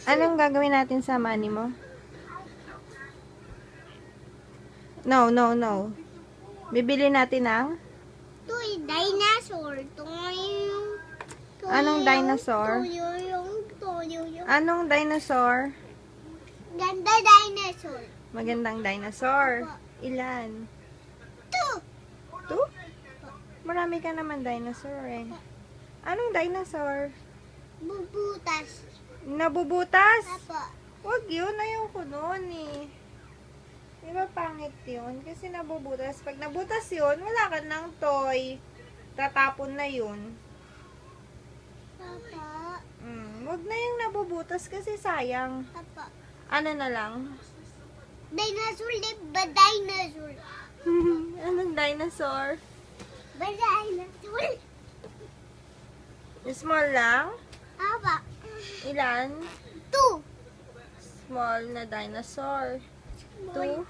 Anong gagawin natin sa money mo? No, no, no. Bibili natin ng? Toy dinosaur. Anong dinosaur? Anong dinosaur? Ganda dinosaur. Magandang dinosaur. Ilan? 2. 2? Marami ka naman dinosaur eh. Anong dinosaur? Bubutas. Nabubutas? Apo. Wag yun. Ayoko nun eh. Di ba pangit yun? Kasi nabubutas. Pag nabutas yun, wala ka ng toy. Tatapon na yun. Papa. Wag na yung nabubutas kasi sayang. Papa. Ano na lang? Dinosaur, ba dinosaur? Anong dinosaur? Ba dinosaur? Small lang? Apa. Ilan? 2. Small na dinosaur. 2?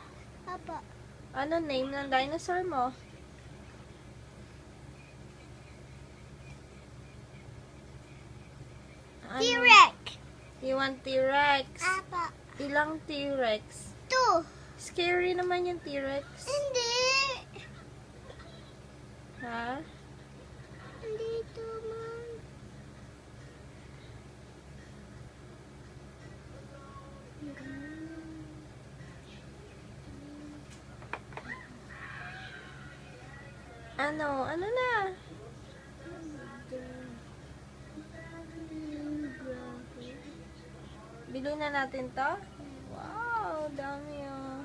Apa. Ano name ng dinosaur mo? Ano? T-Rex. You want T-Rex? Apa. Ilang T-Rex? 2. Scary naman yung T-Rex. Hindi. Ha? Dito man. Ano? Ano na? Bili na natin to? Wow, dami oh.